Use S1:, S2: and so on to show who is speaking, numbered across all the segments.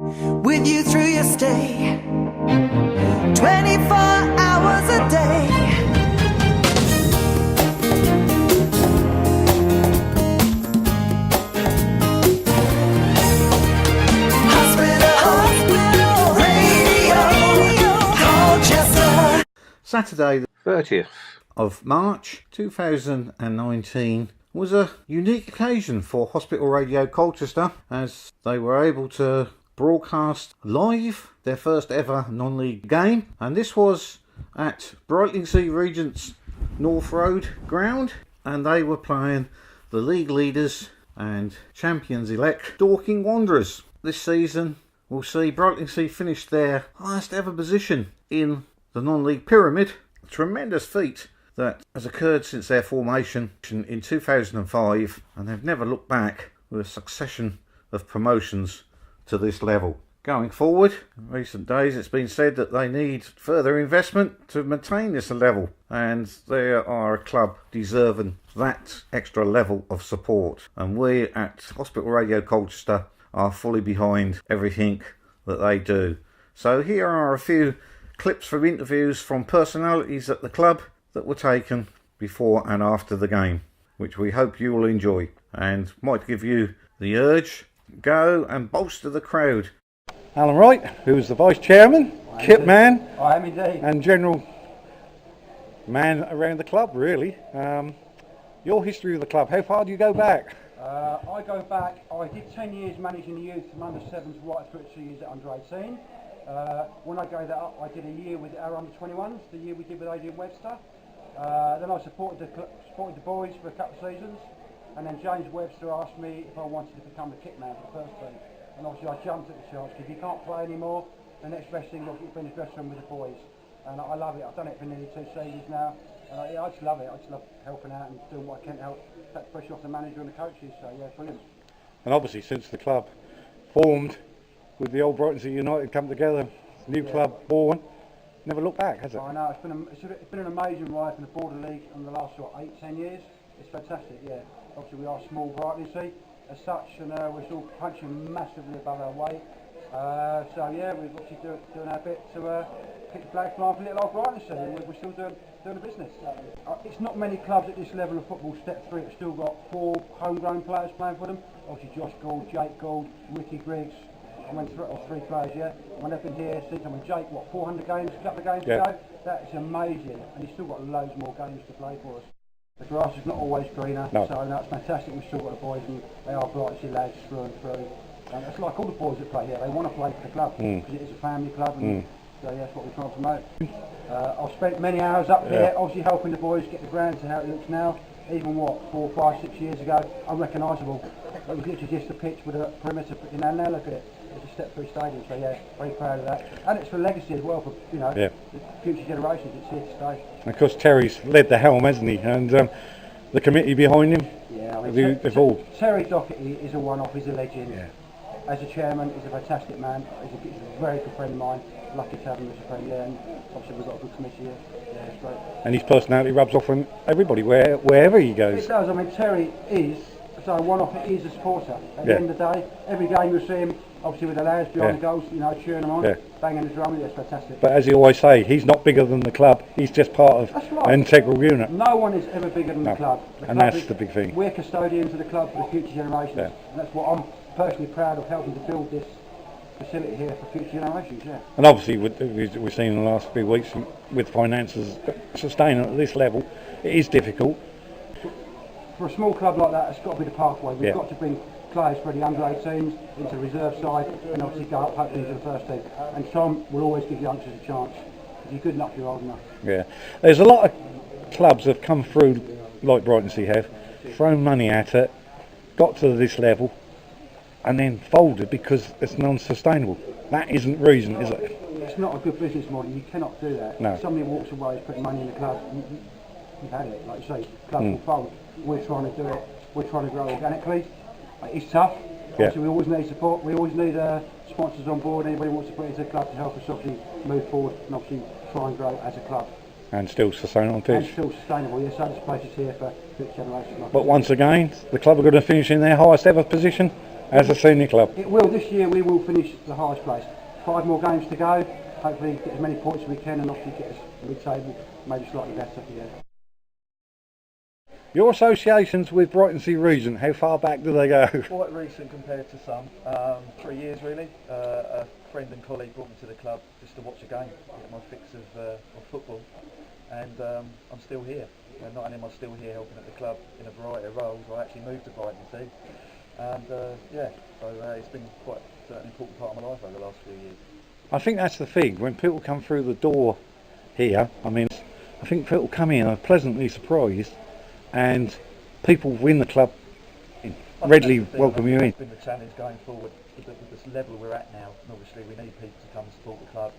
S1: With you through your stay, 24 hours a day. Hospital Radio, Colchester.
S2: Saturday the 30th of March 2019 was a unique occasion for Hospital Radio Colchester, as they were able to broadcast live their first ever non-league game, and this was at Brightlingsea Regent's North Road ground, and they were playing the league leaders and champions-elect Dorking Wanderers. This season will see Brightlingsea finish their highest ever position in the non-league pyramid, a tremendous feat that has occurred since their formation in 2005, and they've never looked back with a succession of promotions to this level. Going forward, in recent days it's been said that they need further investment to maintain this level, and they are a club deserving that extra level of support, and we at Hospital Radio Colchester are fully behind everything that they do. So here are a few clips from interviews from personalities at the club that were taken before and after the game, which we hope you will enjoy and might give you the urge go and bolster the crowd.
S3: Alan Wright, who is the vice chairman, kit man,
S4: I am indeed,
S3: and general man around the club, really. Your history of the club, how far do you go back?
S4: I go back, I did 10 years managing the youth from under 7s right through to 2 years at under 18. When I gave that up, I did a year with our under 21s, the year we did with Adrian Webster. Then I supported the boys for a couple of seasons, and then James Webster asked me if I wanted to become the kit man for the first team. And obviously I jumped at the chance, because if you can't play anymore, the next best thing is to be in the dressing room with the boys. And I love it. I've done it for nearly 2 seasons now. And I just love it. I just love helping out and doing what I can to help take the pressure off the manager and the coaches. So yeah, brilliant.
S3: And obviously since the club formed, with the old Brightlingsea United come together, new club born, never looked back, has it?
S4: I know, it's been an amazing ride from the Border League in the last 8-10 years. It's fantastic, yeah. Obviously we are small Brightlingsea as such, and we're still punching massively above our weight. So yeah, we're obviously doing our bit to keep the flag flying for little old Brightlingsea, and we're still doing the business. It's not many clubs at this level of football, step 3, have still got 4 homegrown players playing for them. Obviously Josh Gould, Jake Gould, Ricky Griggs, I went through 3 players, yeah. When they've been here since, Jake, 400 games, a couple of games ago? That is amazing, and he's still got loads more games to play for us. The grass is not always greener, so that's fantastic. We've still got the boys, and they are Brightlingsea lads through and through. And it's like all the boys that play here, they want to play for the club, because it is a family club, and so yeah, that's what we're trying to promote. I've spent many hours up here, obviously helping the boys get the ground to how it looks now. Even 4, 5, 6 years ago, unrecognisable. It was literally just a pitch with a perimeter, now look at it. It's a step 3 stadium, so yeah, very proud of that. And it's for legacy as well, for the future generations. It's here to stay.
S3: And of course Terry's led the helm, hasn't he? And the committee behind him, they've all...
S4: Terry Doherty is a one-off, he's a legend.
S3: Yeah.
S4: As a chairman, he's a fantastic man. He's a very good friend of mine. Lucky to have him as a friend, yeah. And obviously we've got a good committee here. Yeah, it's great.
S3: And his personality rubs off on everybody, wherever he goes.
S4: It does. Terry is, so one-off, he is a supporter. At the end of the day, every game you'll see him, obviously with the lads behind the goals, cheering them on, banging the drum, it's fantastic.
S3: But as he always say, he's not bigger than the club, he's just part of an integral unit.
S4: No one is ever bigger than the club.
S3: And that's the big thing.
S4: We're custodians of the club for the future generations, and that's what I'm personally proud of, helping to build this facility here for future generations,
S3: And obviously we've seen in the last few weeks with finances sustaining at this level, it is difficult.
S4: For a small club like that, it's got to be the pathway. We've got to bring players for the under 18s into the reserve side, and obviously go up hopefully into the first team. And Tom will always give youngsters a chance. If you're good enough, you're old enough. Yeah,
S3: there's a lot of clubs that have come through, like Brightlingsea have, thrown money at it, got to this level, and then folded because it's non-sustainable. That isn't reason, is it?
S4: It's not a good business model. You cannot do that.
S3: No.
S4: If somebody walks away, is putting money in the club, you've had it. Like you say, club will fold. We're trying to do it. We're trying to grow organically. It's tough. Obviously, we always need support. We always need sponsors on board. Anybody wants to put into the club to help us obviously move forward and obviously try and grow as a club.
S3: And still sustainable on pitch.
S4: And still sustainable, yes. So this place is here for future generations.
S3: But once again, the club are going to finish in their highest ever position as a senior club?
S4: It will. This year we will finish the highest place. 5 more games to go. Hopefully get as many points as we can and obviously get us mid-table, maybe slightly better. Yeah.
S3: Your associations with Brightlingsea Regent, how far back do they go?
S5: Quite recent compared to some. 3 years really. A friend and colleague brought me to the club just to watch a game, get my fix of football, and I'm still here. And not only am I still here helping at the club in a variety of roles, I actually moved to Brightlingsea, and so it's been quite an important part of my life over the last few years.
S3: I think that's the thing, when people come through the door here, I mean, I think people come in and are pleasantly surprised, and people win the club readily welcome you in.
S5: It's been the challenge going forward with this level we're at now, and obviously we need people to come and support the club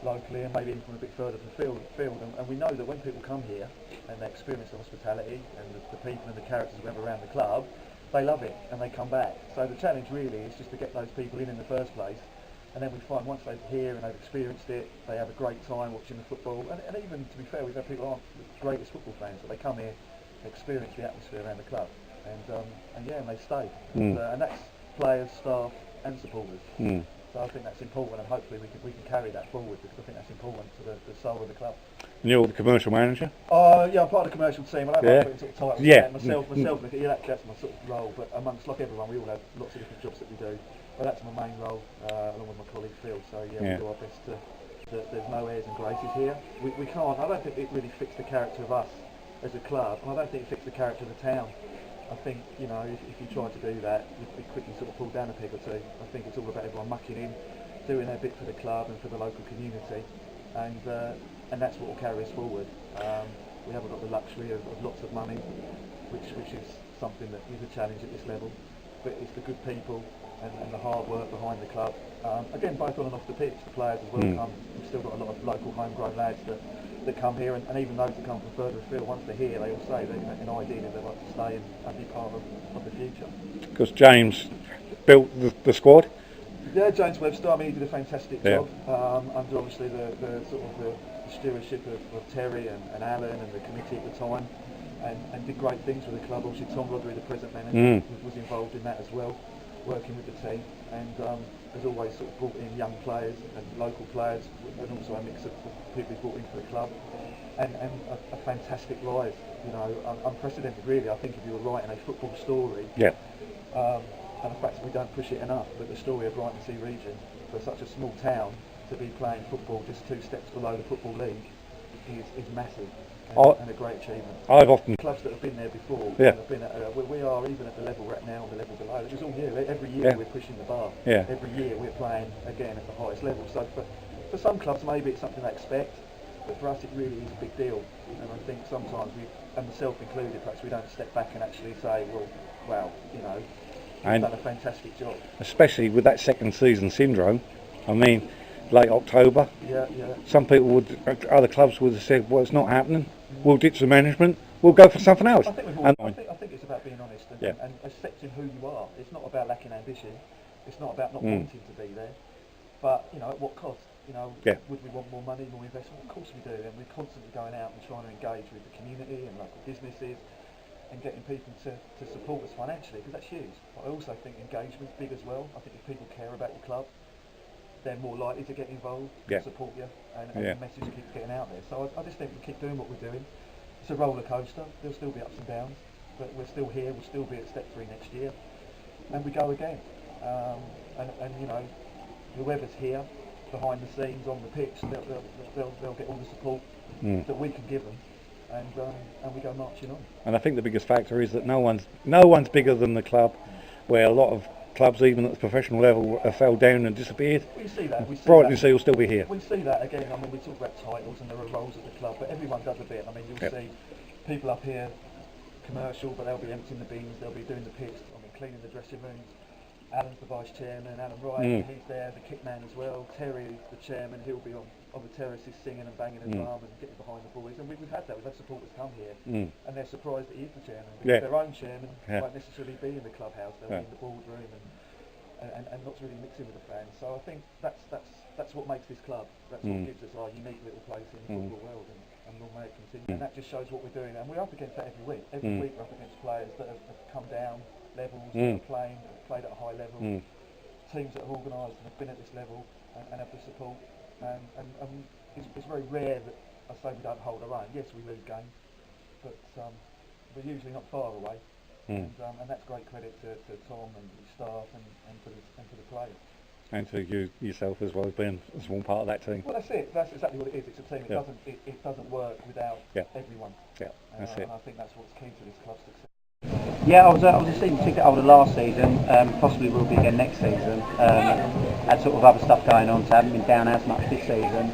S5: locally and maybe even from a bit further from field. And we know that when people come here and they experience the hospitality and the people and the characters we have around the club, they love it and they come back. So the challenge really is just to get those people in the first place, and then we find once they're here and they've experienced it, they have a great time watching the football. And even, to be fair, we've had people who aren't the greatest football fans, but they come here, experience the atmosphere around the club, and they stay. And that's players, staff and supporters. So I think that's important, and hopefully we can carry that forward, because I think that's important to the soul of the club.
S3: And you're the commercial manager?
S5: Yeah, I'm part of the commercial team. I don't like putting sort of titles
S3: Yeah.
S5: myself, that's my sort of role, but amongst like everyone we all have lots of different jobs that we do, but that's my main role, along with my colleague Phil. So we do our best there's no airs and graces here. We can't, I don't think it really fits the character of us as a club, and I don't think it fits the character of the town. I think, you know, if you try to do that, you'd be quickly sort of pulled down a peg or two. I think it's all about everyone mucking in, doing their bit for the club and for the local community, and that's what will carry us forward. We haven't got the luxury of lots of money, which is something that is a challenge at this level, but it's the good people and the hard work behind the club. Again, both on and off the pitch, the players as well come. We've still got a lot of local homegrown lads that come here, and even those that come from further afield, once they're here, they all say that ideally they'd like to stay and be part of the future.
S3: Because James built the squad?
S5: Yeah, James Webster, I mean, he did a fantastic job under obviously the sort of the stewardship of Terry and Alan and the committee at the time, and did great things with the club. Obviously Tom Rodri, the present manager, was involved in that as well, working with the team, and has always sort of brought in young players and local players, and also a mix of people he's brought in for the club, and a fantastic rise, you know, unprecedented really. I think if you were writing a football story, and the fact that we don't push it enough, but the story of Brightlingsea Regent, for such a small town to be playing football just 2 steps below the Football League is massive. And a great achievement.
S3: I've often
S5: clubs that have been there before. Have been at, we are even at the level we're at now, and the level below. It was all year. Every year we're pushing the bar. Every year we're playing again at the highest level. So for some clubs maybe it's something they expect, but for us it really is a big deal. And I think sometimes we, and myself included, perhaps we don't step back and actually say, well, wow, you know, we've done a fantastic job.
S3: Especially with that second season syndrome. I mean, late October. Some people other clubs would have said, well, it's not happening. We'll ditch the management. We'll go for something else.
S5: I think it's about being honest and accepting who you are. It's not about lacking ambition. It's not about not wanting to be there. But, you know, at what cost? You know, would we want more money, more investment? Of course we do. And we're constantly going out and trying to engage with the community and local businesses and getting people to support us financially, because that's huge. But I also think engagement's big as well. I think if people care about your club, they're more likely to get involved, support you, and the message keeps getting out there. So I just think we keep doing what we're doing. It's a roller coaster. There'll still be ups and downs, but we're still here. We'll still be at step 3 next year, and we go again. And you know, whoever's here behind the scenes on the pitch, they'll get all the support that we can give them, and we go marching on.
S3: And I think the biggest factor is that no one's bigger than the club, where a lot of clubs, even at the professional level, fell down and disappeared.
S5: We see that.
S3: Brightlingsea will still be here.
S5: We see that again. I mean, we talk about titles and there are roles at the club, but everyone does a bit. I mean, you'll see people up here, commercial, but they'll be emptying the bins, they'll be doing the pitch, I mean, cleaning the dressing rooms. Alan's the vice chairman, Alan Wright, he's there, the kit man as well. Terry, the chairman, he'll be on the terraces singing and banging his drum and getting behind the boys. And we've had that. We've had supporters come here and they're surprised that he is the chairman, because their own chairman won't necessarily be in the clubhouse. They'll be in the boardroom and not really mixing with the fans. So I think that's what makes this club. That's what gives us our unique little place in the football world, and we'll make it continue. And that just shows what we're doing. And we're up against that every week. Every week we're up against players that have come down, levels that are played at a high level, teams that are organised and have been at this level and have the support. And it's very rare that I say we don't hold our own. Yes, we lose games, but we're usually not far away. And that's great credit to Tom and his staff and to the players.
S3: And to you yourself as well as being a small part of that team.
S5: Well, that's it. That's exactly what it is. It's a team. It doesn't work without everyone.
S3: Yeah, that's it.
S5: And I think that's what's key to this club's success.
S4: Yeah, I was a season ticket holder last season, possibly will be again next season. Had sort of other stuff going on, so I haven't been down as much this season.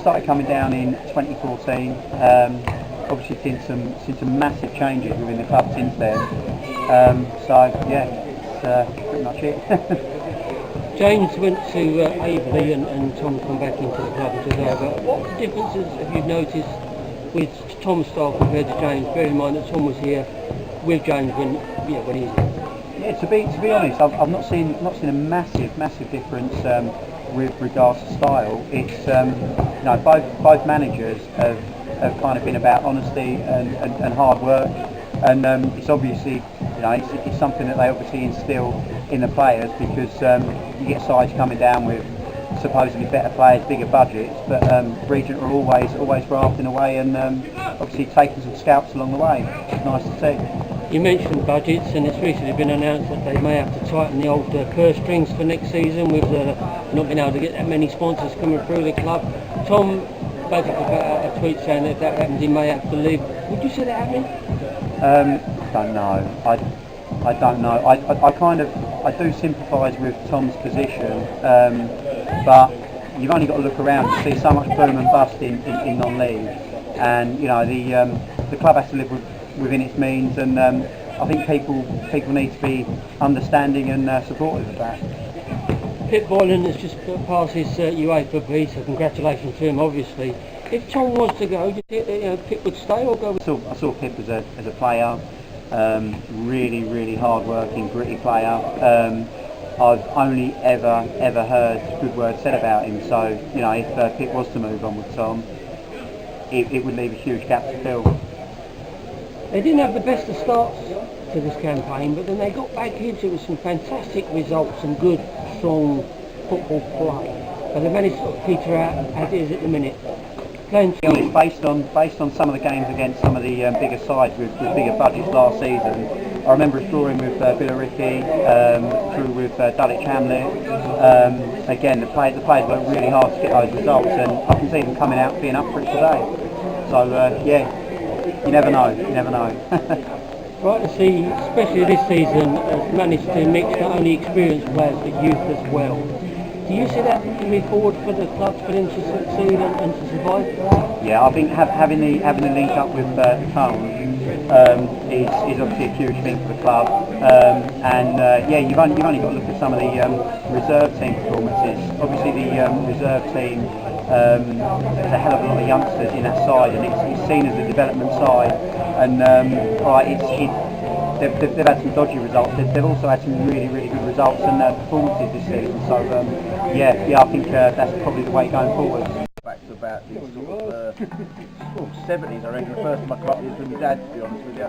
S4: Started coming down in 2014. Obviously seen some massive changes within the club since then. So yeah, it's pretty much it.
S6: James went to Averley and Tom come back into the club and took over. What differences have you noticed with Tom's style compared to James? Bear in mind that Tom was here with James when he was here.
S4: Yeah, to be honest, I've not seen a massive difference with regards to style. It's both managers have kind of been about honesty and hard work, and it's obviously it's something that they obviously instill in the players, because you get sides coming down with supposedly better players, bigger budgets, but Regent are always grafting away and obviously taking some scalps along the way, which is nice to see.
S6: You mentioned budgets, and it's recently been announced that they may have to tighten the old purse strings for next season with not being able to get that many sponsors coming through the club. Tom basically put out a tweet saying that if that happens he may have to leave. Would you see that happening?
S4: Don't know. I don't know. I do sympathise with Tom's position, but you've only got to look around to see so much boom and bust in non-league, and the club has to live within its means, and I think people need to be understanding and supportive of that.
S6: Pip Boylan has just passed his UEFA B, so congratulations to him, obviously. If Tom was to go, do you think Pip would stay or go?
S4: I saw Pip as a player. Really hard-working, gritty player. I've only ever heard good words said about him. So if Pip was to move on with Tom, it would leave a huge gap to fill.
S6: They didn't have the best of starts to this campaign, but then they got back into it with some fantastic results and good, strong football play. But they managed to sort of peter out as it is at the minute. Based
S4: on some of the games against some of the bigger sides with bigger budgets last season, I remember drawing with Billericay, through with Dulwich Hamlet. Again, the players worked really hard to get those results, and I can see them coming out being up for it today. So you never know.
S6: Right to see, especially this season, has managed to mix not only experienced players but youth as well. Do you see that moving forward for the club for them to succeed and to survive?
S4: Yeah, I think having the link up with Tone is obviously a huge thing for the club. You've only got to look at some of the reserve team performances. Obviously, the reserve team there's a hell of a lot of youngsters in that side, and it's seen as a development side. And they've had some dodgy results. They've also had some really good results and performances this season. So I think that's probably the way going forward.
S7: Back to about the sort of 70s, I reckon. The first time I caught it was with my dad, to be honest with you.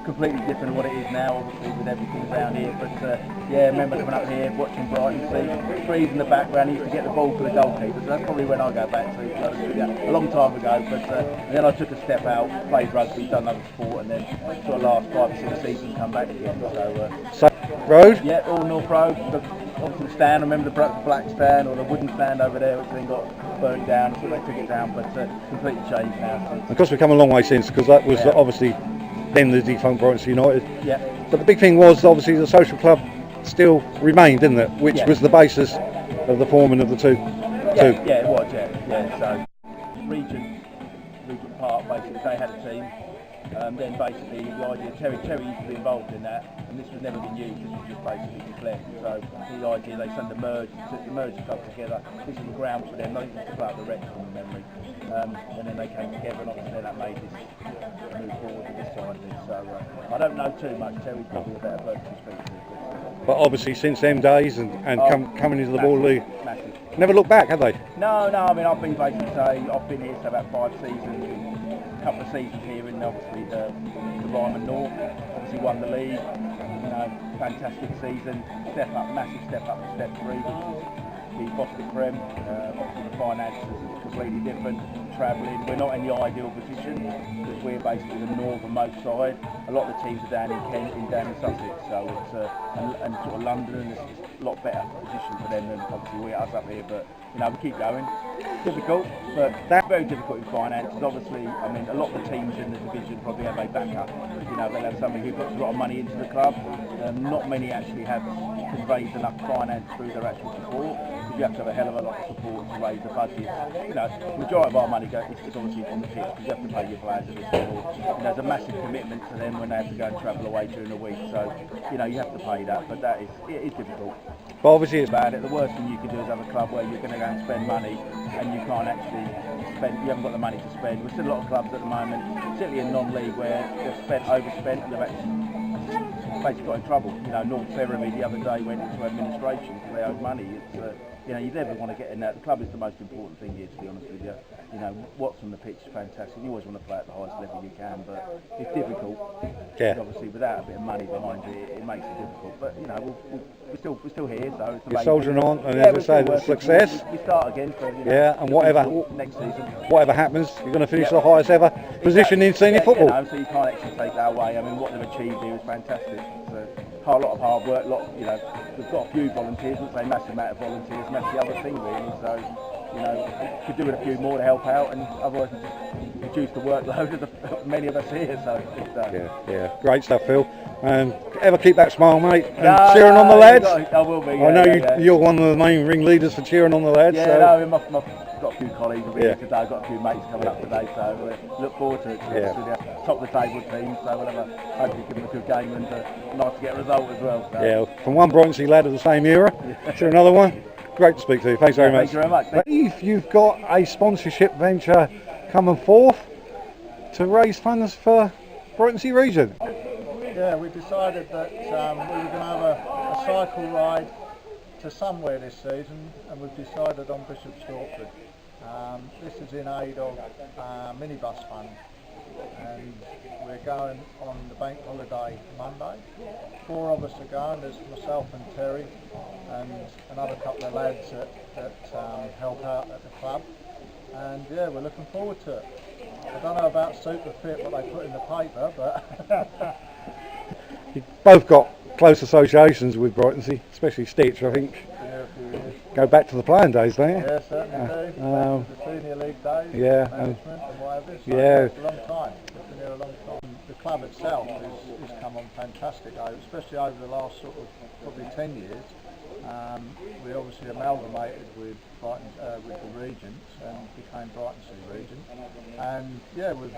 S7: Completely different to what it is now, obviously, with everything around here. But I remember coming up here, watching Brightlingsea, trees in the background. I used to get the ball for the goalkeeper, so that's probably when I go back to, a long time ago. But then I took a step out, played rugby, done other sport, and then sort of last 5 or 6 seasons come back again.
S3: So Road?
S7: Yeah, all North Road. Obviously the stand, I remember the black stand or the wooden stand over there, which then got burnt down, so they took it down, but completely changed now.
S3: Of course, we've come a long way since, because that was obviously then the defunct Brightlingsea United.
S7: Yeah.
S3: But the big thing was obviously the social club still remained, didn't it? Which was the basis of the forming of the two.
S7: Yeah, it was. Yeah. So Regent Park, basically they had a team. Then basically the idea, Terry used to be involved in that, and this was never been used. This was just basically declared. So the idea, they sent the merge the club together. This is the ground for them. They used to play up the Rex from memory, and then they came together, and obviously that made this move forward with this side of it. So I don't know too much. Terry's probably a better person to speak to.
S3: But obviously since them days and coming into the Ball League,
S7: massive.
S3: never looked back, have they?
S7: No. I mean, I've been here for about 5 seasons. Couple of seasons here in obviously the Ryman North, obviously won the league, you know, fantastic season. Step up, massive step up to step 3, which is the Boston Prem. Obviously the finances are completely different. Travelling, we're not in the ideal position because we're basically the northernmost side. A lot of the teams are down in Kent and down in Sussex, so it's and sort of London is a lot better position for them than obviously us up here. But you know, we keep going. Difficult, but that's very difficult in finances. Obviously, I mean, a lot of the teams in the division probably have a backup. You know, they'll have somebody who puts a lot of money into the club. Not many actually can raise enough finance through their actual support. You have to have a hell of a lot of support to raise the budget. You know, the majority of our money goes is obviously on the pitch because you have to pay your players and support. You know, there's a massive commitment to them when they have to go and travel away during the week. So, you know, you have to pay that, but it is difficult.
S3: But obviously it's
S7: about it. The worst thing you can do is have a club where you're going to go and spend money and you can't actually spend. You haven't got the money to spend. We've seen a lot of clubs at the moment, particularly in non-league, where they've overspent and they've actually basically got in trouble. You know, North Ferriby the other day went into administration because they owed money. It's you know, you never want to get in that. The club is the most important thing here, to be honest with you. You know, what's on the pitch is fantastic. You always want to play at the highest level you can, but it's difficult.
S3: Yeah.
S7: Obviously, without a bit of money behind it, it makes it difficult. But you know, we're still here, so it's
S3: you're soldiering on, and as I say, the success.
S7: We start again. So, you know,
S3: yeah, and whatever
S7: next season,
S3: whatever happens, you're going to finish the highest ever position in senior football.
S7: You know, so you can't actually take that away. I mean, what they've achieved here is fantastic. So, a lot of hard work, you know, we've got a few volunteers, wouldn't say a massive amount of volunteers, and that's the other thing really, so, you know, could do with a few more to help out, and otherwise we just reduce the workload of many of us here, so.
S3: Yeah, great stuff, Phil. Ever keep that smile, mate, and cheering on the lads?
S7: I will be,
S3: I know you're one of the main ringleaders for cheering on the lads.
S7: Yeah,
S3: so.
S7: no, I've got a few colleagues here today, I've got a few mates coming up today, so look forward to it. Top of the table team, so we'll hopefully give them a good game and nice to get a result as well. So.
S3: Yeah, from one Brightlingsea lad of the same era to another one. Great to speak to you. Thanks very much.
S7: Thank you very much.
S3: If you've got a sponsorship venture coming forth to raise funds for Brightlingsea Regent.
S8: Yeah, we decided that we were going to have a cycle ride to somewhere this season, and we've decided on Bishop Stortford. This is in aid of minibus fund, and we're going on the bank holiday Monday. 4 of us are going. There's myself and Terry and another couple of lads that help out at the club, and yeah, we're looking forward to it. I don't know about super fit what they put in the paper, but
S3: You've both got close associations with Brightlingsea, especially Stitch, I think.
S8: yeah, a few years.
S3: Go back to the playing days, don't you?
S8: Yeah, certainly do. The senior league days,
S3: yeah,
S8: management and whatever. So
S3: yeah.
S8: It's a long time. It's been here a long time. The club itself has come on fantastic, especially over the last sort of probably 10 years. We obviously amalgamated with the Regents and became Brightlingsea Regent. And yeah, we've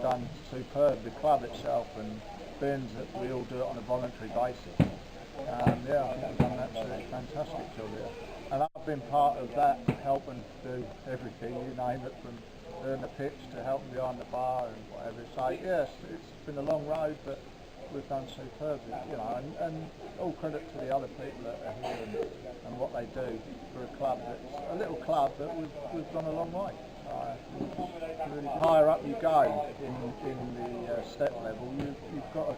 S8: done superb. The club itself, and being that we all do it on a voluntary basis. Yeah, I think we've done an absolutely fantastic job here. And I've been part of that, helping do everything, you name it, from doing the pitch to helping behind the bar and whatever. So yes, it's been a long road, but we've done superbly, you know, and all credit to the other people that are here and what they do for a club that's a little club, but we've gone a long way. Really higher up you go in the step level, you've got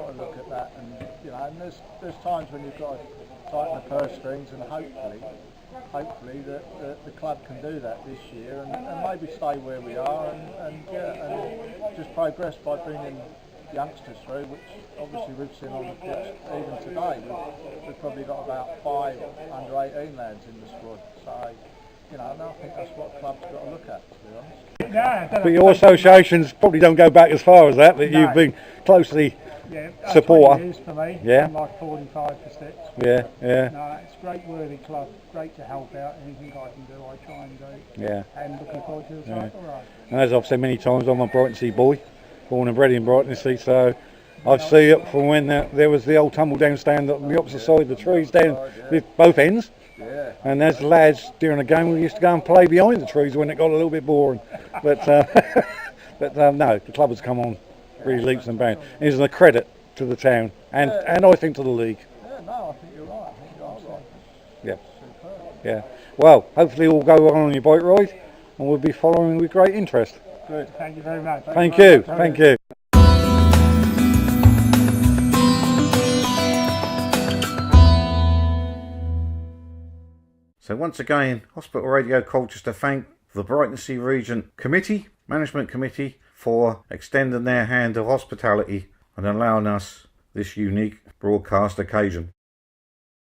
S8: to look at that, and you know, and there's times when you've got to tighten the purse strings, and hopefully that the club can do that this year, and maybe stay where we are, and just progress by bringing youngsters through, which obviously we've seen on the pitch even today. We've probably got about 5 under-18 lads in the squad, so you know, and I think that's what clubs got to look at, to be honest.
S3: But your associations probably don't go back as far as that, but you've been closely supporter.
S4: 20 years for me,
S3: yeah.
S4: like 45 for Stitch.
S3: Yeah.
S4: No, it's a great worthy club, great to help out, anything I can do, I try and do.
S3: Yeah.
S4: And looking forward to the cycle ride.
S3: And as I've said many times, I'm a Brightlingsea boy, born and bred in Brightlingsea, so I see it from when there was the old tumble down stand on the opposite side of the trees down with both ends.
S8: Yeah.
S3: And as lads during a game, we used to go and play behind the trees when it got a little bit boring. But no, the club has come on really leaps and bounds. It's a credit to the town and I think to the league.
S8: Yeah, no, I think you're right. I think you are right.
S3: Yeah.
S8: Superb.
S3: Yeah. Well, hopefully we'll go on your bike ride, and we'll be following with great interest.
S4: Good. Thank you very much.
S3: Thank you.
S2: So once again, Hospital Radio Colchester thank the Brightlingsea Regent Committee, Management Committee, for extending their hand of hospitality and allowing us this unique broadcast occasion.